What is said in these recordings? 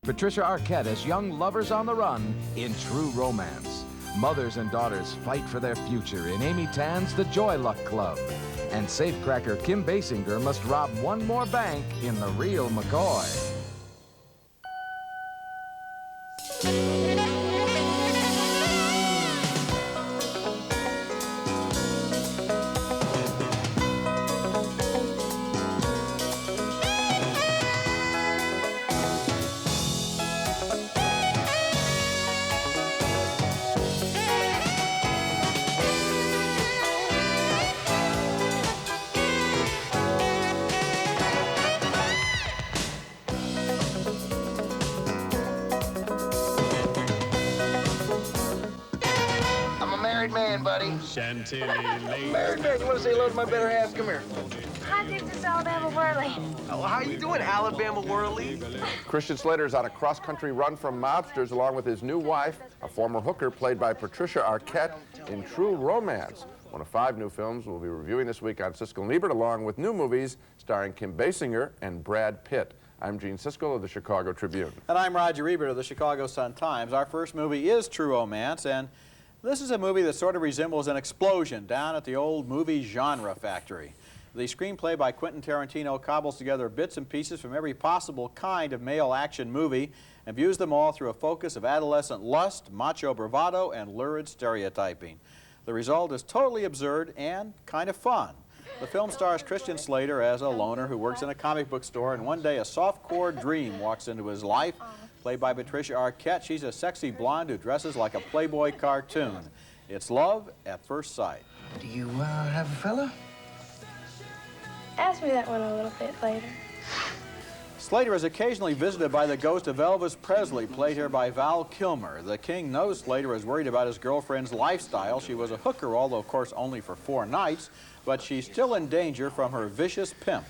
Patricia Arquette as young lovers on the run in True Romance. Mothers and daughters fight for their future in Amy Tan's The Joy Luck Club. And safecracker Kim Basinger must rob one more bank in The Real McCoy. Man, buddy. Chantilly. Married man, you want to say hello to my better half? Come here. Hi, this is Alabama Whirly. Oh, how you doing, Alabama Whirly? Christian Slater's on a cross-country run from mobsters along with his new wife, a former hooker played by Patricia Arquette in True Romance. One of 5 new films we'll be reviewing this week on Siskel and Ebert, along with new movies starring Kim Basinger and Brad Pitt. I'm Gene Siskel of the Chicago Tribune. And I'm Roger Ebert of the Chicago Sun-Times. Our first movie is True Romance, and this is a movie that sort of resembles an explosion down at the old movie genre factory. The screenplay by Quentin Tarantino cobbles together bits and pieces from every possible kind of male action movie and views them all through a focus of adolescent lust, macho bravado, and lurid stereotyping. The result is totally absurd and kind of fun. The film stars Christian Slater as a loner who works in a comic book store, and one day a soft-core dream walks into his life. Played by Patricia Arquette, she's a sexy blonde who dresses like a Playboy cartoon. It's love at first sight. Do you have a fella? Ask me that one a little bit later. Slater is occasionally visited by the ghost of Elvis Presley, played here by Val Kilmer. The King knows Slater is worried about his girlfriend's lifestyle. She was a hooker, although of course only for 4 nights, but she's still in danger from her vicious pimp.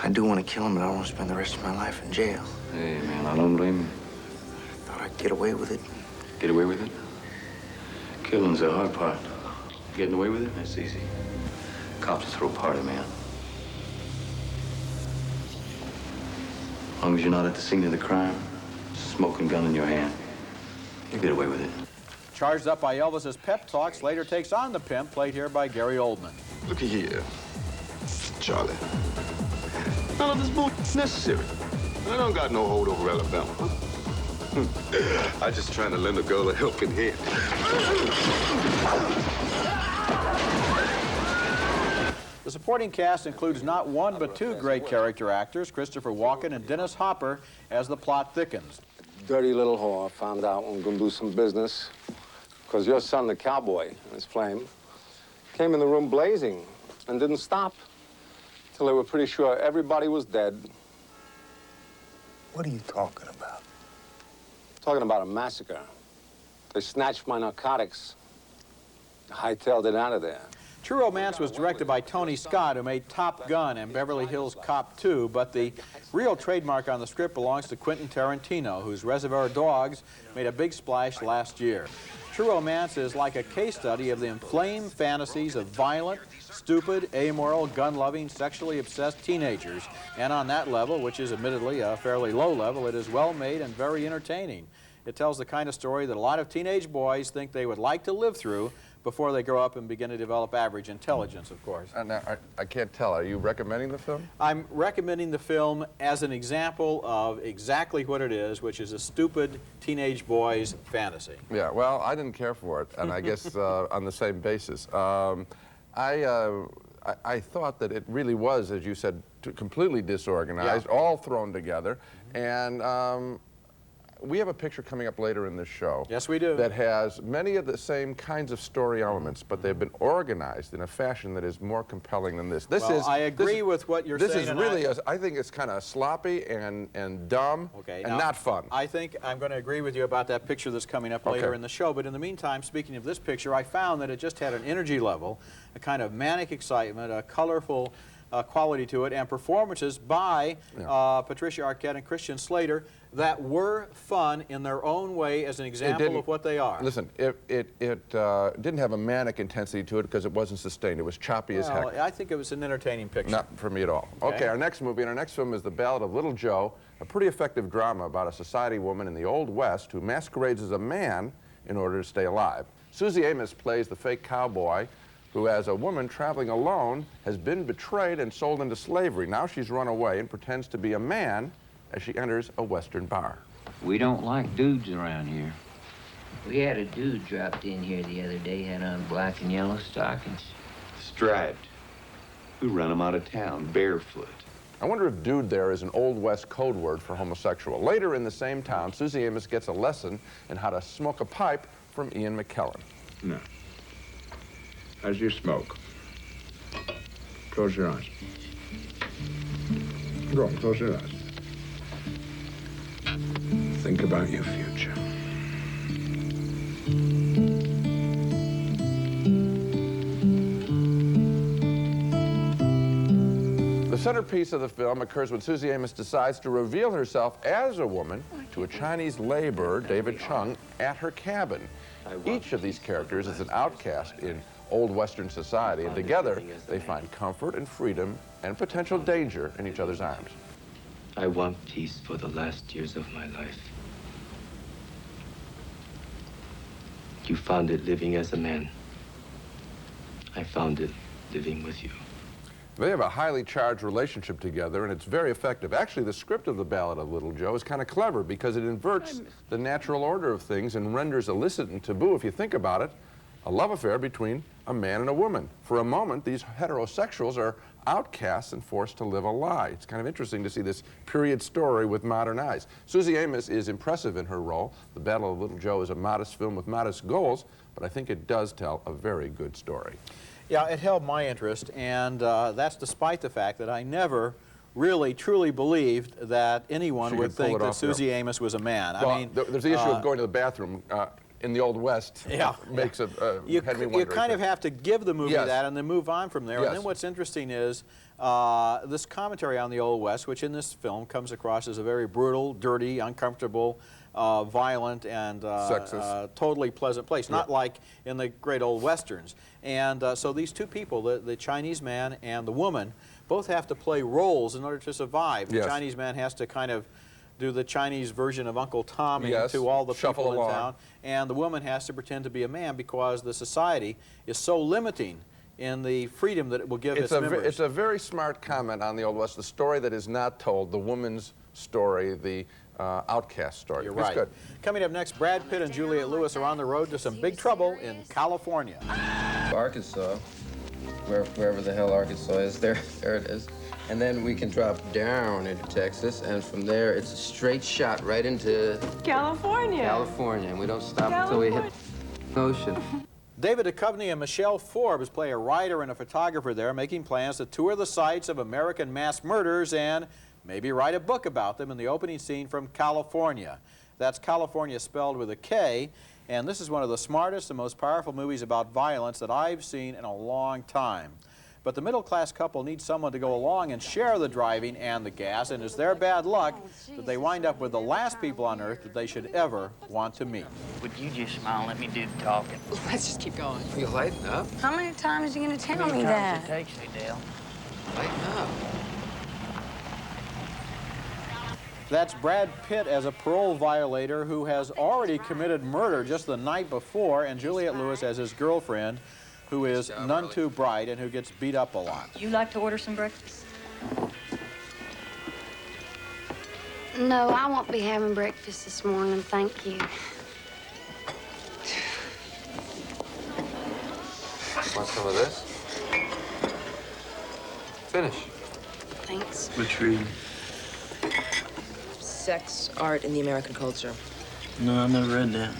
I do want to kill him, but I don't want to spend the rest of my life in jail. Hey, man, I don't blame you. Thought I'd get away with it. Get away with it? Killing's the hard part. Getting away with it, that's easy. Cops will throw a party, man. As long as you're not at the scene of the crime, smoking gun in your hand, you get away with it. Charged up by Elvis's pep talk, Slater takes on the pimp, played here by Gary Oldman. Looky here, Charlie. None of this bull necessary. I don't got no hold over Alabama. I just trying to lend a girl a helping hand. The supporting cast includes not 1 but 2 great character actors, Christopher Walken and Dennis Hopper, as the plot thickens. Dirty little whore found out we were going to do some business because your son, the cowboy, Miss Flame, came in the room blazing and didn't stop till they were pretty sure everybody was dead. What are you talking about? Talking about a massacre. They snatched my narcotics, hightailed it out of there. True Romance was directed by Tony Scott, who made Top Gun and Beverly Hills Cop 2, but the real trademark on the script belongs to Quentin Tarantino, whose Reservoir Dogs made a big splash last year. True Romance is like a case study of the inflamed fantasies of violent, stupid, amoral, gun-loving, sexually obsessed teenagers. And on that level, which is admittedly a fairly low level, it is well-made and very entertaining. It tells the kind of story that a lot of teenage boys think they would like to live through before they grow up and begin to develop average intelligence, of course. Now, I can't tell. Are you recommending the film? I'm recommending the film as an example of exactly what it is, which is a stupid teenage boy's fantasy. Yeah, well, I didn't care for it, and I guess on the same basis. I thought that it really was, as you said, completely disorganized, all thrown together, and we have a picture coming up later in this show. Yes, we do. That has many of the same kinds of story elements, but they've been organized in a fashion that is more compelling than this. I agree with what you're saying. This is really, I think it's kind of sloppy and dumb and not fun. I think I'm going to agree with you about that picture that's coming up later in the show, but in the meantime, speaking of this picture, I found that it just had an energy level, a kind of manic excitement, a colorful quality to it, and performances by Patricia Arquette and Christian Slater that were fun in their own way as an example of what they are. Listen, it didn't have a manic intensity to it because it wasn't sustained. It was choppy as heck. I think it was an entertaining picture. Not for me at all. Okay, our next movie and our next film is The Ballad of Little Joe, a pretty effective drama about a society woman in the Old West who masquerades as a man in order to stay alive. Susie Amos plays the fake cowboy who, as a woman traveling alone, has been betrayed and sold into slavery. Now she's run away and pretends to be a man as she enters a Western bar. We don't like dudes around here. We had a dude dropped in here the other day, had on black and yellow stockings. Striped. We run them out of town, barefoot. I wonder if dude there is an Old West code word for homosexual. Later in the same town, Susie Amos gets a lesson in how to smoke a pipe from Ian McKellen. No. As you smoke, close your eyes. Go on, close your eyes. Think about your future. The centerpiece of the film occurs when Susie Amos decides to reveal herself as a woman to a Chinese laborer, David Chung, at her cabin. Each of these characters is an outcast in Old Western society, and together they find comfort and freedom and potential danger in each other's arms. I want peace for the last years of my life. You found it living as a man. I found it living with you. They have a highly charged relationship together, and it's very effective. Actually, the script of The Ballad of Little Joe is kind of clever because it inverts the natural order of things and renders illicit and taboo, if you think about it, a love affair between a man and a woman. For a moment, these heterosexuals are outcasts and forced to live a lie. It's kind of interesting to see this period story with modern eyes. Susie Amos is impressive in her role. The Battle of Little Joe is a modest film with modest goals, but I think it does tell a very good story. Yeah, it held my interest, and that's despite the fact that I never really truly believed that anyone would think that Susie Amos was a man. Well, I mean, there's the issue of going to the bathroom in the Old West. Yeah, makes it you kind of have to give the movie that and then move on from there. Yes. And then what's interesting is this commentary on the Old West, which in this film comes across as a very brutal, dirty, uncomfortable, violent, and totally pleasant place, not like in the great old Westerns. And so these two people, the Chinese man and the woman, both have to play roles in order to survive. The Chinese man has to kind of do the Chinese version of Uncle Tommy to all the people in town, and the woman has to pretend to be a man because the society is so limiting in the freedom that it will give its members. It's a very smart comment on the Old West, the story that is not told, the woman's story, the outcast story. You're right. Good. Coming up next, Brad Pitt and Juliette Lewis are on the road to some big trouble in California. Arkansas, wherever the hell Arkansas is, there it is. And then we can drop down into Texas, and from there it's a straight shot right into California. California, and we don't stop until we hit the ocean. David Duchovny and Michelle Forbes play a writer and a photographer there, making plans to tour the sites of American mass murders and maybe write a book about them in the opening scene from California. That's California spelled with a K, and this is one of the smartest and most powerful movies about violence that I've seen in a long time. But the middle-class couple needs someone to go along and share the driving and the gas, and it's their bad luck that they wind up with the last people on Earth that they should ever want to meet. Would you just smile and let me do the talking? Let's just keep going. You lighten up? How many times are you going to tell me that? It takes me, Dale. Lighten up. That's Brad Pitt as a parole violator who has already committed murder just the night before, and Juliette Lewis as his girlfriend, who is none too bright and who gets beat up a lot. You like to order some breakfast? No, I won't be having breakfast this morning, thank you. Want some of this? Finish. Thanks. Which read? Sex, art, and the American culture. No, I've never read that.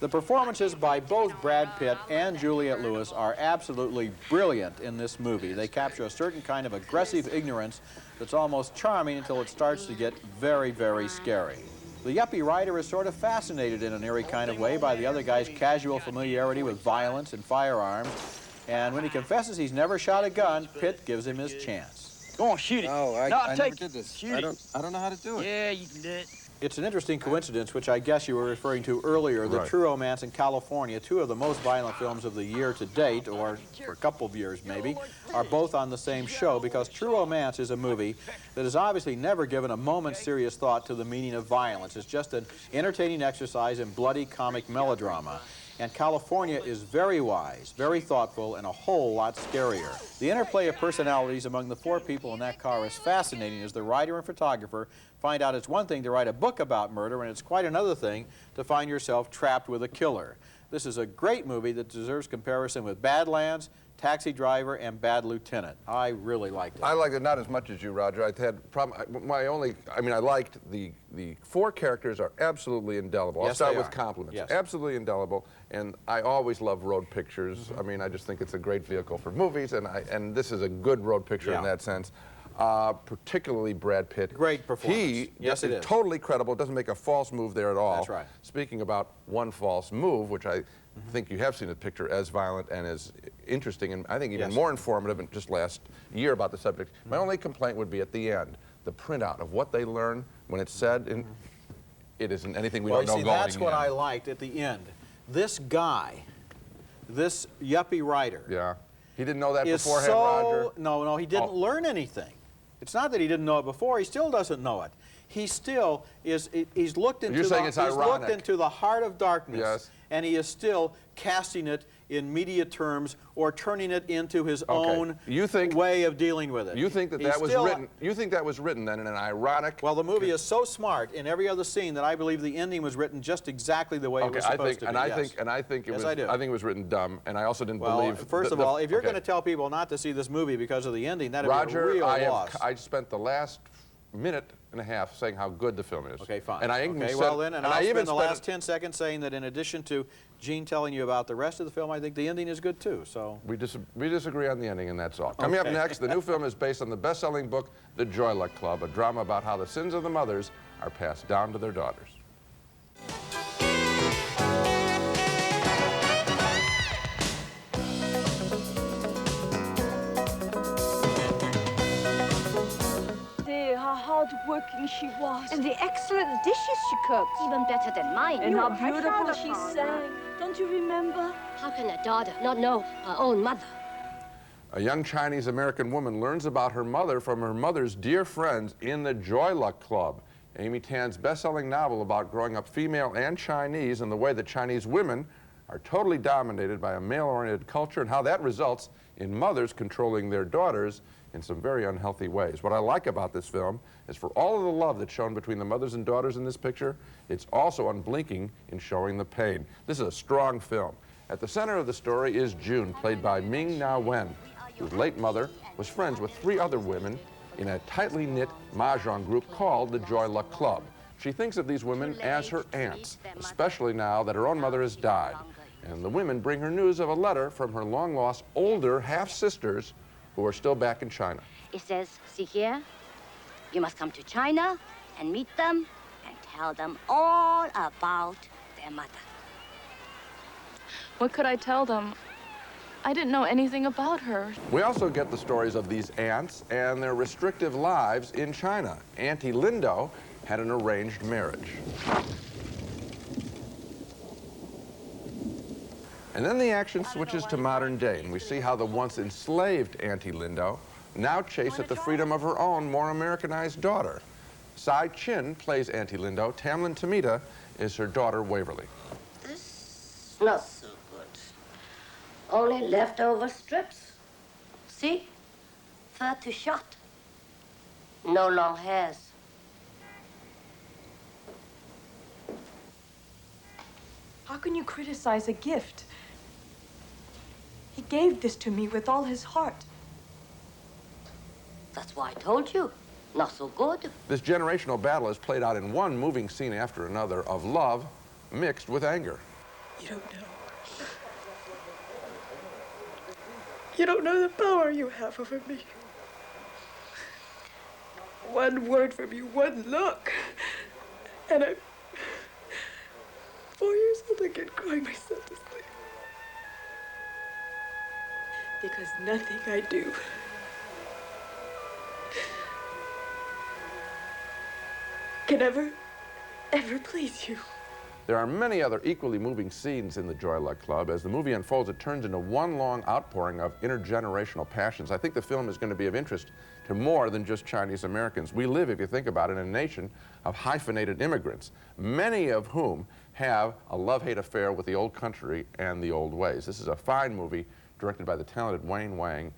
The performances by both Brad Pitt and Juliette Lewis are absolutely brilliant in this movie. They capture a certain kind of aggressive ignorance that's almost charming until it starts to get very, very scary. The yuppie writer is sort of fascinated in an eerie kind of way by the other guy's casual familiarity with violence and firearms, and when he confesses he's never shot a gun, Pitt gives him his chance. Go on, shoot it. No, No, I never take did this. Shoot I it. don't know how to do it. Yeah, you can do it. It's an interesting coincidence, which I guess you were referring to earlier, that Right. True Romance and California, two of the most violent films of the year to date, or for a couple of years maybe, are both on the same show, because True Romance is a movie that has obviously never given a moment's serious thought to the meaning of violence. It's just an entertaining exercise in bloody comic melodrama. And California is very wise, very thoughtful, and a whole lot scarier. The interplay of personalities among the four people in that car is fascinating as the writer and photographer find out it's one thing to write a book about murder, and it's quite another thing to find yourself trapped with a killer. This is a great movie that deserves comparison with Badlands, Taxi Driver, and Bad Lieutenant. I really liked it. I liked it not as much as you, Roger. I had problem. I liked the four characters are absolutely indelible. I'll Yes, start they with are. compliments. Yes. Absolutely indelible. And I always love road pictures. I mean, I just think it's a great vehicle for movies, and this is a good road picture in that sense. Particularly Brad Pitt. Great performance. He Yes, it is. Totally credible. Doesn't make a false move there at all. That's right. Speaking about one false move, which I think you have seen the picture as violent and as interesting, and I think even more informative in just last year about the subject. My only complaint would be at the end, the printout of what they learn when it's said, and it isn't anything we don't know see, going that's what in. I liked at the end. This guy, this yuppie writer. Yeah. He didn't know that is beforehand, Roger? No, he didn't learn anything. It's not that he didn't know it before, he still doesn't know it. He still is, he's looked into, You're saying it's ironic. looked into the heart of darkness, Yes. and he is still casting it in media terms or turning it into his own way of dealing with it. You think that He's that was still- written? You think that was written then in an ironic? Well, the movie is so smart in every other scene that I believe the ending was written just exactly the way it was supposed to be. I think it Yes, was. I do. I think it was written dumb, and I also didn't Well, believe. first of all, if you're going to tell people not to see this movie because of the ending, that'd Roger, be a real loss. I spent the last minute and a half saying how good the film is. Okay, fine. And I even okay, said, well then, and I'll I even spend the spent last 10 seconds saying that in addition to Gene telling you about the rest of the film, I think the ending is good too. So we disagree on the ending, and that's all. Coming up Okay. next, the new film is based on the best-selling book, The Joy Luck Club, a drama about how the sins of the mothers are passed down to their daughters. How hard-working she was. And the excellent dishes she cooked. Even better than mine. And how beautiful she sang. Don't you remember? How can a daughter not know her own mother? A young Chinese-American woman learns about her mother from her mother's dear friends in the Joy Luck Club, Amy Tan's best-selling novel about growing up female and Chinese and the way that Chinese women are totally dominated by a male-oriented culture and how that results in mothers controlling their daughters in some very unhealthy ways. What I like about this film is for all of the love that's shown between the mothers and daughters in this picture, it's also unblinking in showing the pain. This is a strong film. At the center of the story is June, played by Ming Na Wen, whose late mother was friends with 3 other women in a tightly knit mahjong group called the Joy Luck Club. She thinks of these women as her aunts, especially now that her own mother has died. And the women bring her news of a letter from her long-lost older half-sisters who are still back in China. It says, see here, you must come to China and meet them and tell them all about their mother. What could I tell them? I didn't know anything about her. We also get the stories of these aunts and their restrictive lives in China. Auntie Lindo had an arranged marriage. And then the action switches to modern day, and we see how the once enslaved Auntie Lindo now chase at the freedom of her own, more Americanized daughter. Sai Chin plays Auntie Lindo. Tamlin Tomita is her daughter, Waverly. This not so good. Only leftover strips. See? Fur to shot. No long hairs. How can you criticize a gift? He gave this to me with all his heart. That's why I told you. Not so good. This generational battle is played out in one moving scene after another of love mixed with anger. You don't know. You don't know the power you have over me. One word from you, one look, and I'm 4 years old again, crying myself to sleep. Because nothing I do can ever please you. There are many other equally moving scenes in the Joy Luck Club. As the movie unfolds, it turns into one long outpouring of intergenerational passions. I think the film is going to be of interest to more than just Chinese Americans. We live, if you think about it, in a nation of hyphenated immigrants, many of whom have a love-hate affair with the old country and the old ways. This is a fine movie directed by the talented Wayne Wang,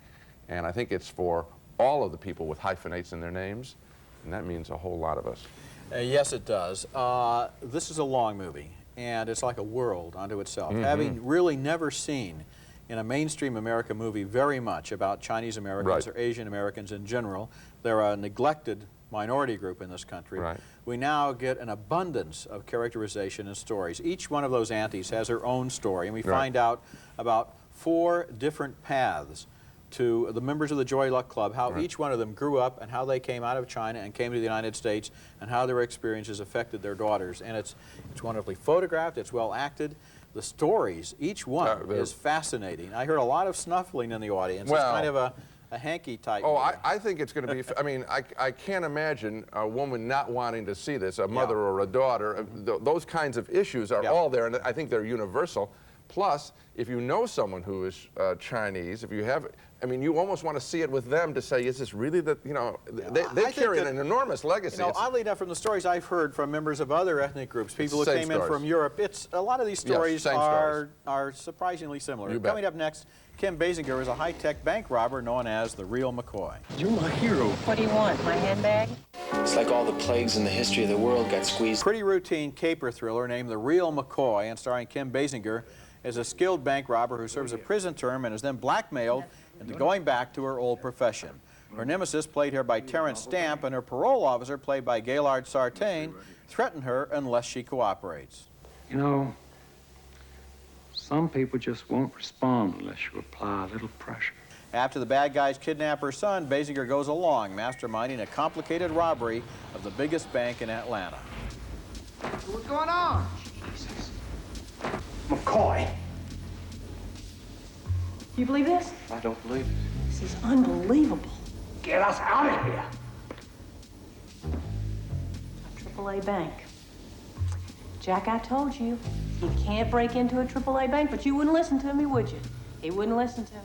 and I think it's for all of the people with hyphenates in their names, and that means a whole lot of us. Yes, it does. This is a long movie, and it's like a world unto itself. Having really never seen in a mainstream American movie very much about Chinese Americans or Asian Americans in general, they're a neglected minority group in this country. We now get an abundance of characterization and stories. Each one of those aunties has her own story, and we find out about 4 different paths to the members of the Joy Luck Club, how each one of them grew up and how they came out of China and came to the United States and how their experiences affected their daughters. And it's wonderfully photographed, it's well acted. The stories, each one is fascinating. I heard a lot of snuffling in the audience. It's kind of a hanky type. Oh, I think it's going to be, I mean, I can't imagine a woman not wanting to see this, a mother or a daughter. Those kinds of issues are all there, and I think they're universal. Plus, if you know someone who is Chinese, if you have, I mean, you almost want to see it with them to say, is this really the, you know, they carry an enormous legacy. You know, oddly enough, from the stories I've heard from members of other ethnic groups, people who came in from Europe, a lot of these stories are surprisingly similar. Coming up next, Kim Basinger is a high-tech bank robber known as the real McCoy. You're my hero. What do you want, my handbag? It's like all the plagues in the history of the world got squeezed. Pretty routine caper thriller named The Real McCoy, and starring Kim Basinger, is a skilled bank robber who serves a prison term and is then blackmailed into going back to her old profession. Her nemesis, played here by Terrence Stamp, and her parole officer, played by Gaylord Sartain, threaten her unless she cooperates. You know, some people just won't respond unless you apply a little pressure. After the bad guys kidnap her son, Basinger goes along, masterminding a complicated robbery of the biggest bank in Atlanta. What's going on? Jesus. McCoy. You believe this? I don't believe it. This is unbelievable. Get us out of here. A AAA bank. Jack, I told you, you can't break into a AAA bank, but you wouldn't listen to me, would you? He wouldn't listen to me.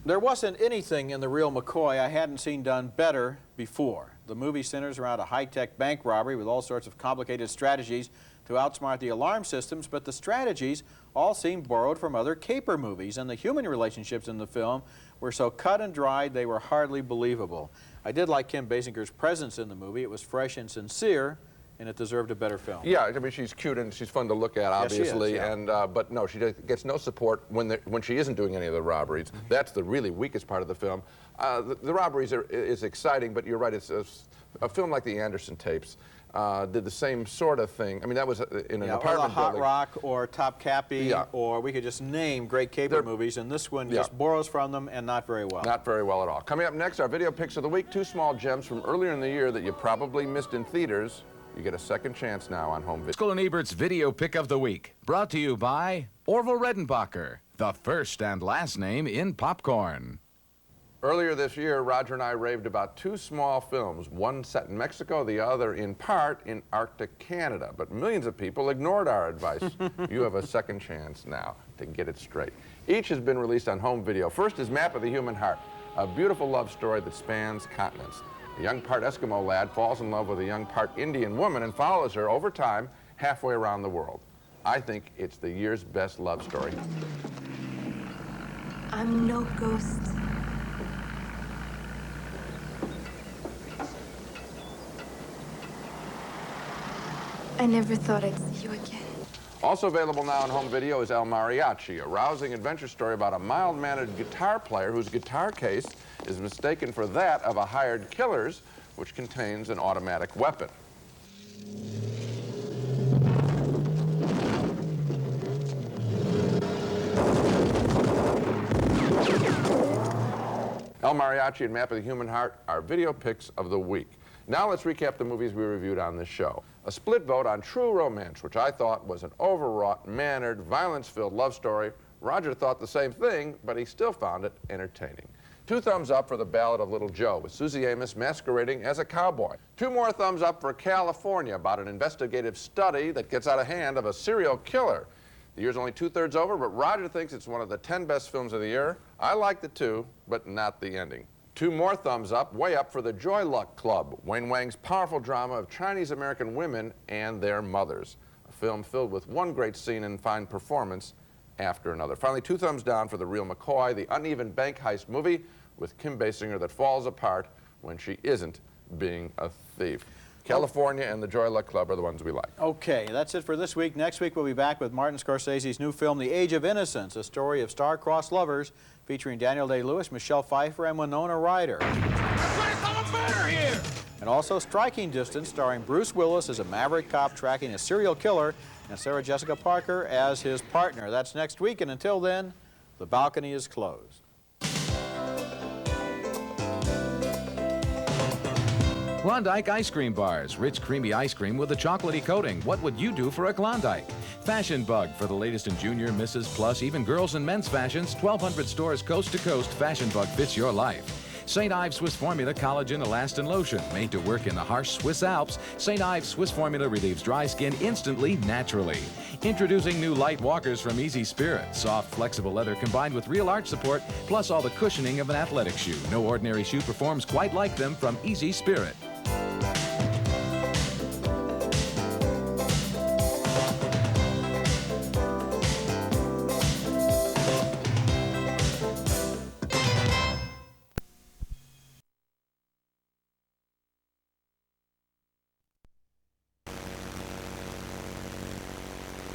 There wasn't anything in The Real McCoy I hadn't seen done better before. The movie centers around a high-tech bank robbery with all sorts of complicated strategies to outsmart the alarm systems, but the strategies all seem borrowed from other caper movies, and the human relationships in the film were so cut and dried they were hardly believable. I did like Kim Basinger's presence in the movie. It was fresh and sincere, and it deserved a better film. Yeah, I mean, she's cute and she's fun to look at, obviously, yes, she is, and but no, she gets no support when she isn't doing any of the robberies. That's the really weakest part of the film. The robberies is exciting, but you're right, it's a film like the Anderson tapes. Did the same sort of thing. I mean, that was in an apartment or Hot building. Rock or Top Cappy, or we could just name great caper movies, and this one just borrows from them and not very well. Not very well at all. Coming up next, our video picks of the week, 2 small gems from earlier in the year that you probably missed in theaters. You get a second chance now on home video. Siskel and Ebert's video pick of the week, brought to you by Orville Redenbacher, the first and last name in popcorn. Earlier this year, Roger and I raved about 2 small films, one set in Mexico, the other in part in Arctic Canada. But millions of people ignored our advice. You have a second chance now to get it straight. Each has been released on home video. First is Map of the Human Heart, a beautiful love story that spans continents. A young part Eskimo lad falls in love with a young part Indian woman and follows her over time halfway around the world. I think it's the year's best love story. I'm no ghost. I never thought I'd see you again. Also available now on home video is El Mariachi, a rousing adventure story about a mild-mannered guitar player whose guitar case is mistaken for that of a hired killer's, which contains an automatic weapon. El Mariachi and Map of the Human Heart are video picks of the week. Now let's recap the movies we reviewed on this show. A split vote on True Romance, which I thought was an overwrought, mannered, violence-filled love story. Roger thought the same thing, but he still found it entertaining. 2 thumbs up for The Ballad of Little Joe, with Susie Amos masquerading as a cowboy. 2 more thumbs up for California, about an investigative study that gets out of hand of a serial killer. The year's only 2/3 over, but Roger thinks it's one of the 10 best films of the year. I liked it too, but not the ending. 2 more thumbs up, way up for The Joy Luck Club, Wayne Wang's powerful drama of Chinese-American women and their mothers. A film filled with one great scene and fine performance after another. Finally, 2 thumbs down for The Real McCoy, the uneven bank heist movie with Kim Basinger that falls apart when she isn't being a thief. California and The Joy Luck Club are the ones we like. Okay, that's it for this week. Next week we'll be back with Martin Scorsese's new film, The Age of Innocence, a story of star-crossed lovers featuring Daniel Day-Lewis, Michelle Pfeiffer, and Winona Ryder. And also Striking Distance, starring Bruce Willis as a maverick cop tracking a serial killer, and Sarah Jessica Parker as his partner. That's next week, and until then, the balcony is closed. Klondike ice cream bars, rich creamy ice cream with a chocolatey coating. What would you do for a Klondike? Fashion Bug for the latest in junior, Mrs., plus even girls and men's fashions. 1,200 stores coast to coast. Fashion Bug fits your life. St. Ives Swiss Formula Collagen Elastin Lotion, made to work in the harsh Swiss Alps. St. Ives Swiss Formula relieves dry skin instantly, naturally. Introducing new light walkers from Easy Spirit. Soft, flexible leather combined with real arch support, plus all the cushioning of an athletic shoe. No ordinary shoe performs quite like them from Easy Spirit.